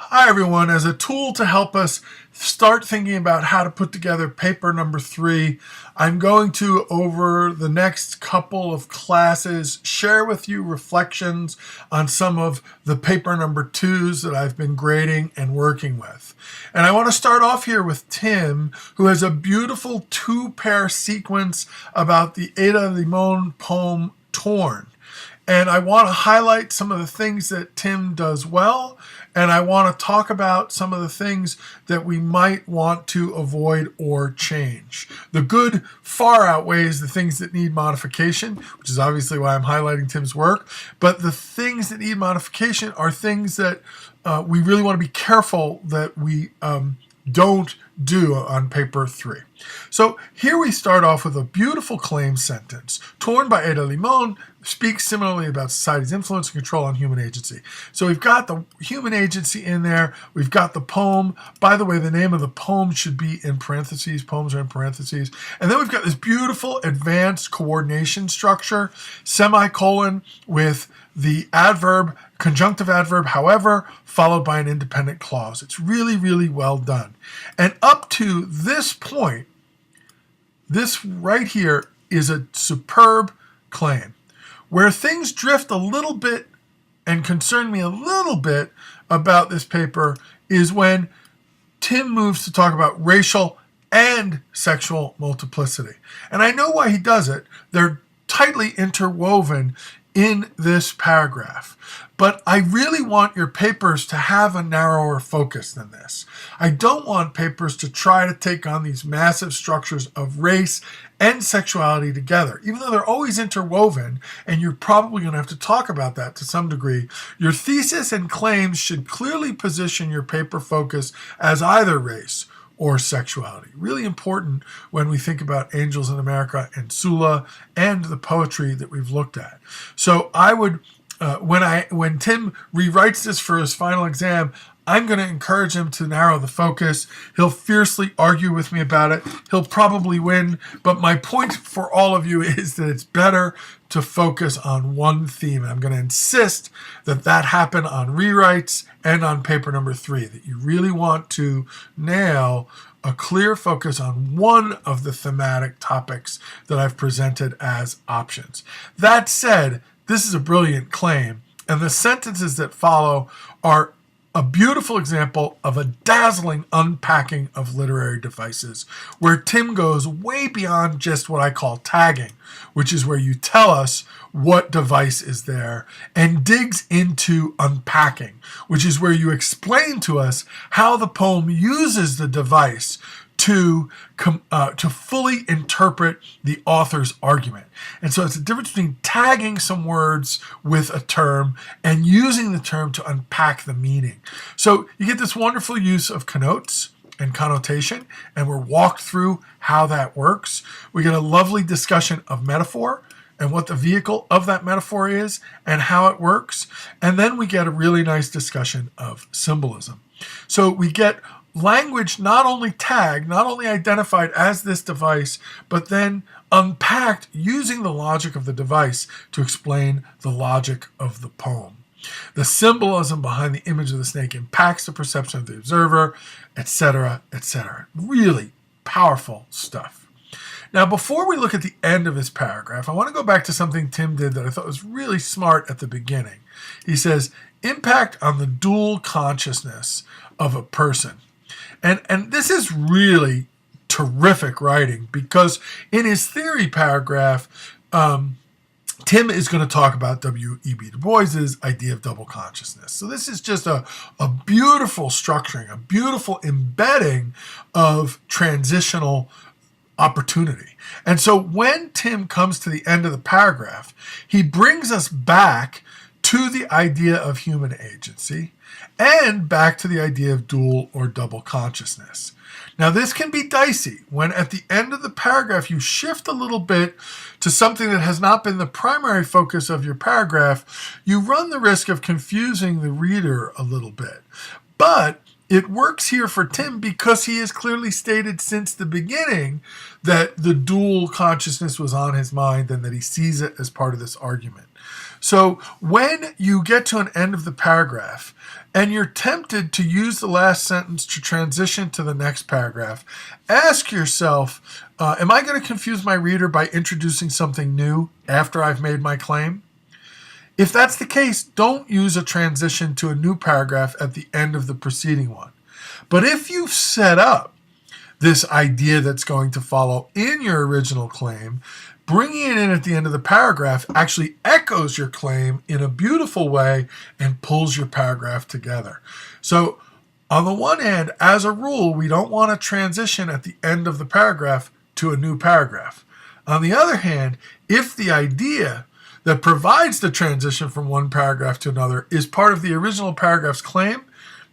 Hi everyone. As a tool to help us start thinking about how to put together paper number 3, I'm going to, over the next couple of classes, share with you reflections on some of the paper number 2s that I've been grading and working with. And I want to start off here with Tim, who has a beautiful 2-pair sequence about the Ada Limon poem Torn. And I want to highlight some of the things that Tim does well, and I want to talk about some of the things that we might want to avoid or change. The good far outweighs the things that need modification, which is obviously why I'm highlighting Tim's work. But the things that need modification are things that we really want to be careful that we don't do on paper 3. So here we start off with a beautiful claim sentence. Torn by Ada Limon speaks similarly about society's influence and control on human agency. So we've got the human agency in there. We've got the poem. By the way, the name of the poem should be in parentheses. Poems are in parentheses. And then we've got this beautiful advanced coordination structure, semicolon with the adverb, conjunctive adverb, however, followed by an independent clause. It's really, really well done. And up to this point, this right here is a superb claim. Where things drift a little bit and concern me a little bit about this paper is when Tim moves to talk about racial and sexual multiplicity. And I know why he does it. They're tightly interwoven in this paragraph. But I really want your papers to have a narrower focus than this. I don't want papers to try to take on these massive structures of race and sexuality together. Even though they're always interwoven, and you're probably going to have to talk about that to some degree, your thesis and claims should clearly position your paper focus as either race or sexuality. Really important when we think about Angels in America and Sula and the poetry that we've looked at. So I would, when Tim rewrites this for his final exam, I'm going to encourage him to narrow the focus. He'll fiercely argue with me about it. He'll probably win. But my point for all of you is that it's better to focus on one theme. And I'm going to insist that that happen on rewrites and on paper number 3, that you really want to nail a clear focus on one of the thematic topics that I've presented as options. That said, this is a brilliant claim, and the sentences that follow are a beautiful example of a dazzling unpacking of literary devices, where Tim goes way beyond just what I call tagging, which is where you tell us what device is there, and digs into unpacking, which is where you explain to us how the poem uses the device to fully interpret the author's argument. And so it's a difference between tagging some words with a term and using the term to unpack the meaning. So you get this wonderful use of connotes and connotation, and we're walked through how that works. We get a lovely discussion of metaphor and what the vehicle of that metaphor is and how it works. And then we get a really nice discussion of symbolism. So we get language not only tagged, not only identified as this device, but then unpacked using the logic of the device to explain the logic of the poem. The symbolism behind the image of the snake impacts the perception of the observer, etc., etc. Really powerful stuff. Now, before we look at the end of this paragraph, I want to go back to something Tim did that I thought was really smart at the beginning. He says, impact on the dual consciousness of a person. And this is really terrific writing, because in his theory paragraph, Tim is going to talk about W.E.B. Du Bois's idea of double consciousness. So this is just a beautiful structuring, a beautiful embedding of transitional opportunity. And so when Tim comes to the end of the paragraph, he brings us back to the idea of human agency and back to the idea of dual or double consciousness. Now, this can be dicey when at the end of the paragraph you shift a little bit to something that has not been the primary focus of your paragraph. You run the risk of confusing the reader a little bit. But it works here for Tim because he has clearly stated since the beginning that the dual consciousness was on his mind and that he sees it as part of this argument. So when you get to an end of the paragraph and you're tempted to use the last sentence to transition to the next paragraph, ask yourself, am I going to confuse my reader by introducing something new after I've made my claim? If that's the case, don't use a transition to a new paragraph at the end of the preceding one. But if you've set up this idea that's going to follow in your original claim, bringing it in at the end of the paragraph actually echoes your claim in a beautiful way and pulls your paragraph together. So on the one hand, as a rule, we don't want to transition at the end of the paragraph to a new paragraph. On the other hand, if the idea that provides the transition from one paragraph to another is part of the original paragraph's claim,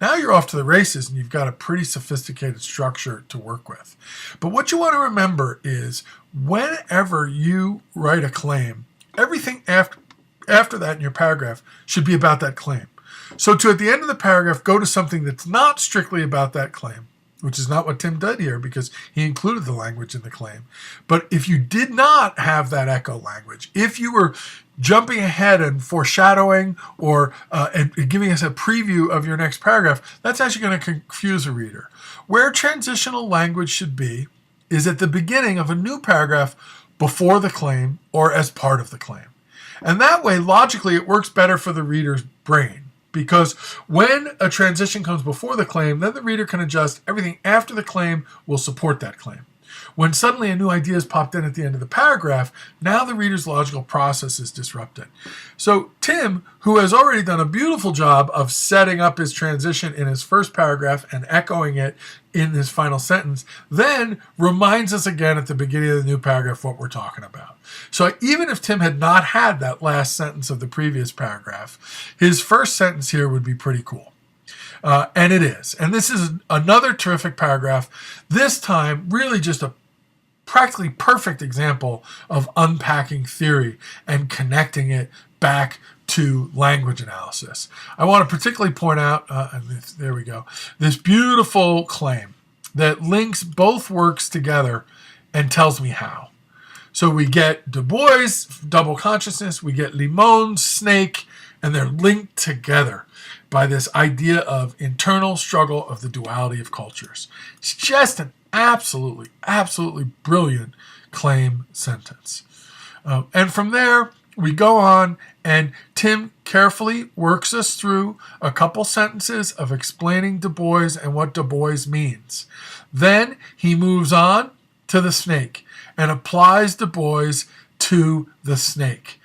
now you're off to the races and you've got a pretty sophisticated structure to work with. But what you want to remember is whenever you write a claim, everything after that in your paragraph should be about that claim. So to at the end of the paragraph, go to something that's not strictly about that claim, which is not what Tim did here because he included the language in the claim. But if you did not have that echo language, if you were jumping ahead and foreshadowing or and giving us a preview of your next paragraph, that's actually going to confuse a reader. Where transitional language should be is at the beginning of a new paragraph before the claim or as part of the claim. And that way, logically, it works better for the reader's brain. Because when a transition comes before the claim, then the reader can adjust everything after the claim will support that claim. When suddenly a new idea is popped in at the end of the paragraph, now the reader's logical process is disrupted. So Tim, who has already done a beautiful job of setting up his transition in his first paragraph and echoing it in his final sentence, then reminds us again at the beginning of the new paragraph what we're talking about. So even if Tim had not had that last sentence of the previous paragraph, his first sentence here would be pretty cool. And it is. And this is another terrific paragraph. This time, really just a practically perfect example of unpacking theory and connecting it back to language analysis. I want to particularly point out, there we go, this beautiful claim that links both works together and tells me how. So we get Du Bois, double consciousness, we get Limon, snake, and they're linked together by this idea of internal struggle of the duality of cultures. It's just an absolutely, absolutely brilliant claim sentence. And from there, we go on, and Tim carefully works us through a couple sentences of explaining Du Bois and what Du Bois means. Then he moves on to the snake and applies Du Bois to the snake,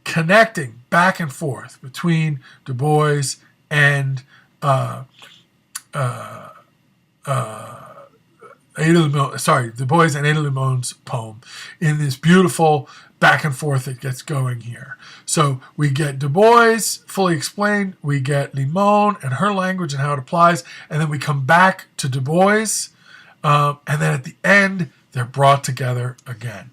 connecting back and forth between Du Bois and Du Bois and Ada Limon's poem in this beautiful back and forth that gets going here. So we get Du Bois fully explained, we get Limon and her language and how it applies, and then we come back to Du Bois, and then at the end, they're brought together again.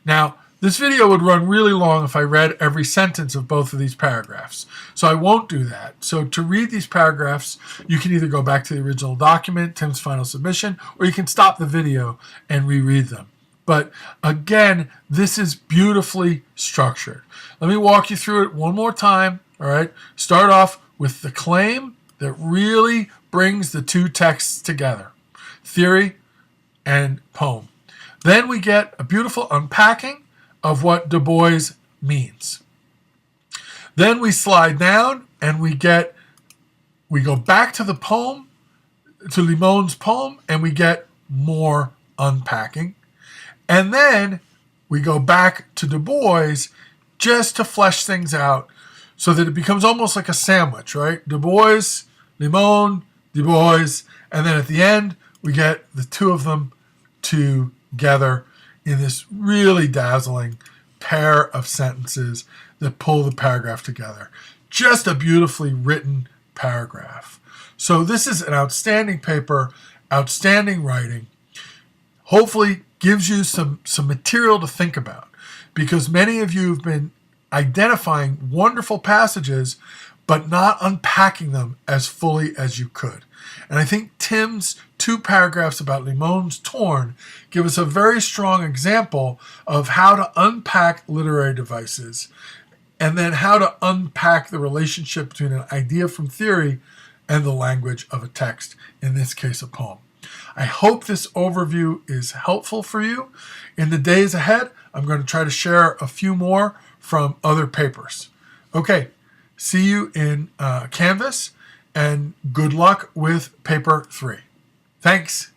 Now, this video would run really long if I read every sentence of both of these paragraphs. So I won't do that. So to read these paragraphs, you can either go back to the original document, Tim's final submission, or you can stop the video and reread them. But again, this is beautifully structured. Let me walk you through it one more time. All right. Start off with the claim that really brings the two texts together, theory and poem. Then we get a beautiful unpacking of what Du Bois means. Then we slide down and we go back to the poem, to Limon's poem, and we get more unpacking. And then we go back to Du Bois just to flesh things out so that it becomes almost like a sandwich, right? Du Bois, Limon, Du Bois, and then at the end we get the two of them together in this really dazzling pair of sentences that pull the paragraph together. Just a beautifully written paragraph. So this is an outstanding paper, outstanding writing. Hopefully gives you some material to think about, because many of you have been identifying wonderful passages but not unpacking them as fully as you could. And I think Tim's 2 paragraphs about Limon's Torn give us a very strong example of how to unpack literary devices and then how to unpack the relationship between an idea from theory and the language of a text, in this case, a poem. I hope this overview is helpful for you. In the days ahead, I'm going to try to share a few more from other papers. Okay, see you in Canvas, and good luck with paper 3. Thanks.